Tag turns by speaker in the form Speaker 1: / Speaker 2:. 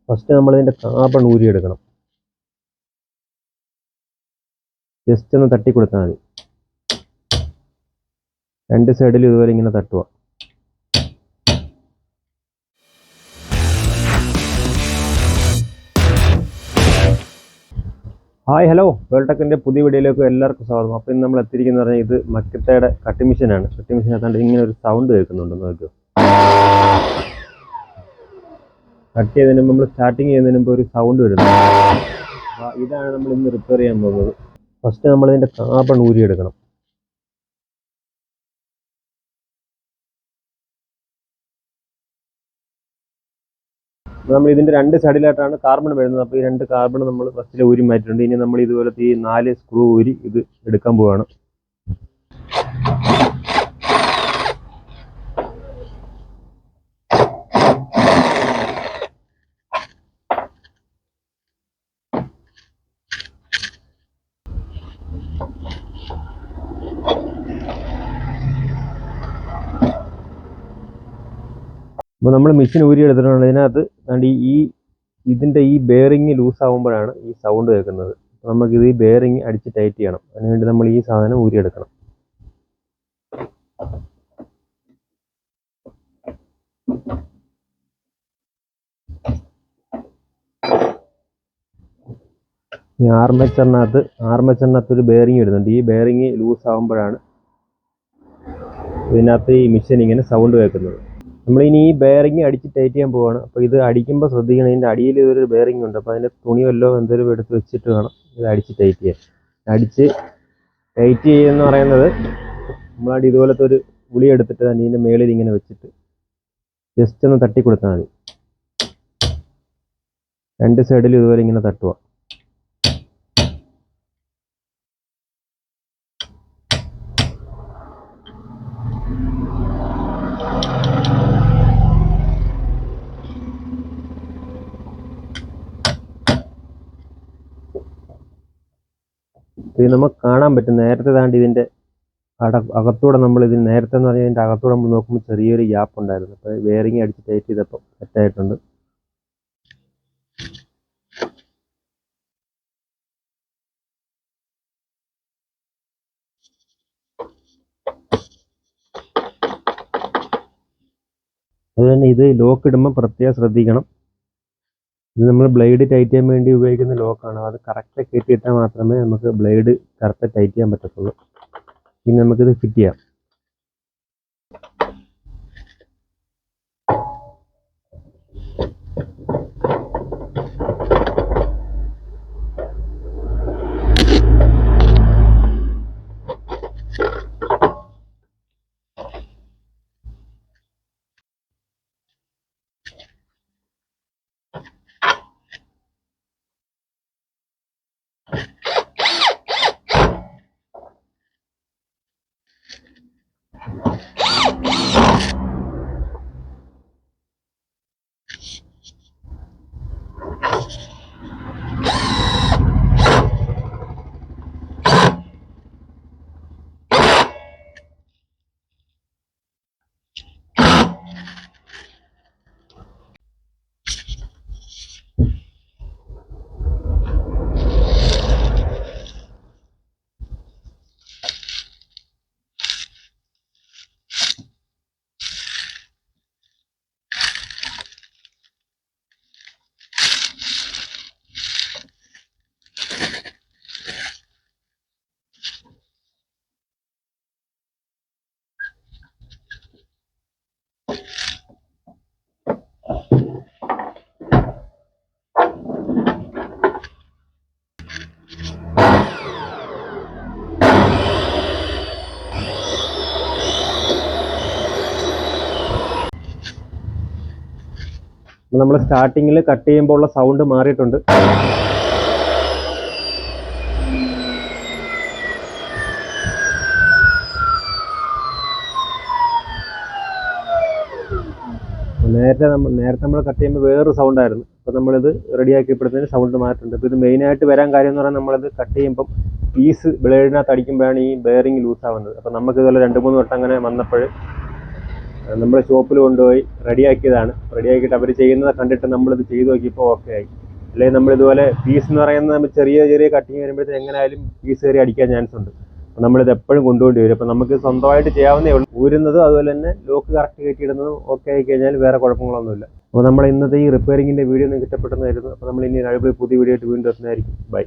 Speaker 1: First നമ്മളിതിൻ്റെ carbon ഊരിയെടുക്കണം. Just ഒന്ന് തട്ടി കൊടുത്താൽ മതി. രണ്ട് സൈഡിലും ഇതുപോലെ ഇങ്ങനെ തട്ടുക. ഹായ് ഹലോ, വേൾഡ് ടെക്കിൻ്റെ പുതിയ വീഡിയോയിലേക്ക് എല്ലാവർക്കും സ്വാഗതം. അപ്പോൾ ഇന്ന് നമ്മൾ എത്തിയിരിക്കുന്നത് പറഞ്ഞാൽ ഇത് മക്കിത്തയുടെ കട്ടിംഗ് മെഷീനാണ്. കട്ടിംഗ് മെഷീനകത്താണ്ട് ഇങ്ങനെ ഒരു സൗണ്ട് കേൾക്കുന്നുണ്ട്. നോക്കൂ, കട്ട് ചെയ്തതിന് മുമ്പ്, നമ്മൾ സ്റ്റാർട്ടിങ് ചെയ്യുന്നതിന് മുമ്പ് ഒരു സൗണ്ട് വരുന്നു. അപ്പോൾ ഇതാണ് നമ്മൾ ഇന്ന് റിപ്പയർ ചെയ്യാൻ പോകുന്നത്. ഫസ്റ്റ് നമ്മളിതിൻ്റെ കാർബൺ ഊരിയെടുക്കണം. നമ്മൾ ഇതിൻ്റെ രണ്ട് സൈഡിലായിട്ടാണ് കാർബൺ വരുന്നത്. അപ്പോൾ ഈ രണ്ട് കാർബൺ നമ്മൾ ഫസ്റ്റിൽ ഊരി മാറ്റിയിട്ടുണ്ട്. ഇനി നമ്മൾ ഇതുപോലത്തെ ഈ 4 സ്ക്രൂ ഊരി ഇത് എടുക്കാൻ പോവുകയാണ്. അപ്പോൾ നമ്മൾ മെഷീൻ ഊരി എടുത്തിട്ടുണ്ട്. ഇതിനകത്ത് ഇതിൻ്റെ ഈ ബെയറിങ് ലൂസ് ആകുമ്പോഴാണ് ഈ സൗണ്ട് കേൾക്കുന്നത്. അപ്പോൾ നമുക്കിത് ഈ ബെയറിങ് അടിച്ച് ടൈറ്റ് ചെയ്യണം. അതിനുവേണ്ടി നമ്മൾ ഈ സാധനം ഊരിയെടുക്കണം. ഈ ആർമേച്ചറിനകത്ത് ഒരു ബെയറിങ് വരുന്നുണ്ട്. ഈ ബെയറിങ് ലൂസ് ആകുമ്പോഴാണ് ഇതിനകത്ത് ഈ മെഷീൻ ഇങ്ങനെ സൗണ്ട് കേൾക്കുന്നത്. നമ്മളിനി ഈ ബെയറിങ് അടിച്ച് ടൈറ്റ് ചെയ്യാൻ പോവുകയാണ്. അപ്പോൾ ഇത് അടിക്കുമ്പോൾ ശ്രദ്ധിക്കണം, ഇതിൻ്റെ അടിയിൽ ഇതൊരു ബെയറിങ് ഉണ്ട്. അപ്പോൾ അതിൻ്റെ തുണി വല്ലോ എന്തെങ്കിലും എടുത്ത് വെച്ചിട്ട് വേണം ഇത് അടിച്ച് ടൈറ്റ് ചെയ്യാൻ. അടിച്ച് ടൈറ്റ് ചെയ്യുമെന്ന് പറയുന്നത്, നമ്മളടി ഇതുപോലത്തെ ഒരു ഗുളി എടുത്തിട്ട് തന്നെ ഇതിൻ്റെ മേളിൽ ഇങ്ങനെ വെച്ചിട്ട് ജസ്റ്റ് ഒന്ന് തട്ടി കൊടുത്താൽ മതി. രണ്ട് സൈഡിലും ഇതുപോലെ ഇങ്ങനെ തട്ടുക. ഇത് നമുക്ക് കാണാൻ പറ്റും. നേരത്തെ താണ്ടി ഇതിൻ്റെ അകത്തൂടെ നമ്മൾ നേരത്തെ എന്ന് പറഞ്ഞാൽ ഇതിൻ്റെ അകത്തൂടെ നമ്മൾ നോക്കുമ്പോൾ ചെറിയൊരു ഗ്യാപ്പ് ഉണ്ടായിരുന്നു. അപ്പോൾ ബെയറിങ് അടിച്ച് ടൈറ്റ് ചെയ്തപ്പോൾ സെറ്റായിട്ടുണ്ട്. അതുതന്നെ ഇത് ലോക്ക് ഇടുമ്പോൾ പ്രത്യേകം ശ്രദ്ധിക്കണം. ഇത് നമ്മൾ ബ്ലേഡ് ടൈറ്റ് ചെയ്യാൻ വേണ്ടി ഉപയോഗിക്കുന്ന ലോക്കാണ്. അത് കറക്റ്റ് കെട്ടിയിട്ടാൽ മാത്രമേ നമുക്ക് ബ്ലേഡ് കറക്റ്റ് ടൈറ്റ് ചെയ്യാൻ പറ്റത്തുള്ളൂ. പിന്നെ നമുക്കിത് ഫിറ്റ് ചെയ്യാം. നമ്മൾ സ്റ്റാർട്ടിങ്ങിൽ കട്ട് ചെയ്യുമ്പോൾ ഉള്ള സൗണ്ട് മാറിയിട്ടുണ്ട്. നേരത്തെ നമ്മൾ കട്ട് ചെയ്യുമ്പോൾ വേറൊരു സൗണ്ടായിരുന്നു. അപ്പോൾ നമ്മളിത് റെഡിയാക്കിയപ്പോഴത്തേന് സൗണ്ട് മാറിയിട്ടുണ്ട്. അപ്പോൾ ഇത് മെയിനായിട്ട് വരാൻ കാര്യം എന്ന് പറഞ്ഞാൽ, നമ്മളിത് കട്ട് ചെയ്യുമ്പം പീസ് ബ്ലേഡിനകത്ത് അടിക്കുമ്പോഴാണ് ഈ ബെയറിങ് ലൂസ് ആവുന്നത്. അപ്പോൾ നമുക്കിതുപോലെ 2-3 വട്ടം അങ്ങനെ വന്നപ്പോൾ നമ്മുടെ ഷോപ്പിൽ കൊണ്ടുപോയി റെഡിയാക്കിയതാണ്. റെഡിയാക്കിയിട്ട് അവർ ചെയ്യുന്നത് കണ്ടിട്ട് നമ്മളിത് ചെയ്ത് നോക്കിയപ്പോൾ ഓക്കെ ആയി. അല്ലെങ്കിൽ നമ്മളിതുപോലെ പീസ് എന്ന് പറയുന്നത് നമ്മൾ ചെറിയ ചെറിയ കട്ടിങ് വരുമ്പോഴത്തേക്ക് എങ്ങനെയായാലും പീസ് കയറി അടിക്കാൻ ചാൻസ് ഉണ്ട്. അപ്പോൾ നമ്മളിത് എപ്പോഴും കൊണ്ടുപോകേണ്ടി വരും. അപ്പോൾ നമുക്ക് സ്വന്തമായിട്ട് ചെയ്യാവുന്നേ ഉള്ളൂ. ഊരുന്നതും അതുപോലെ തന്നെ ലോക്ക് കറക്റ്റ് കയറ്റിയിടുന്നതും ഓക്കെ ആയി കഴിഞ്ഞാൽ വേറെ കുഴപ്പങ്ങളൊന്നുമില്ല. അപ്പോൾ നമ്മുടെ ഇന്നത്തെ ഈ റിപ്പയറിങ്ങിൻ്റെ വീഡിയോ നിങ്ങൾക്ക് ഇഷ്ടപ്പെട്ടെന്നായിരുന്നു. അപ്പോൾ നമ്മൾ ഇനി അടിപൊളി പുതിയ വീഡിയോ ആയിട്ട് വീണ്ടും എത്തുന്നതായിരിക്കും. ബൈ.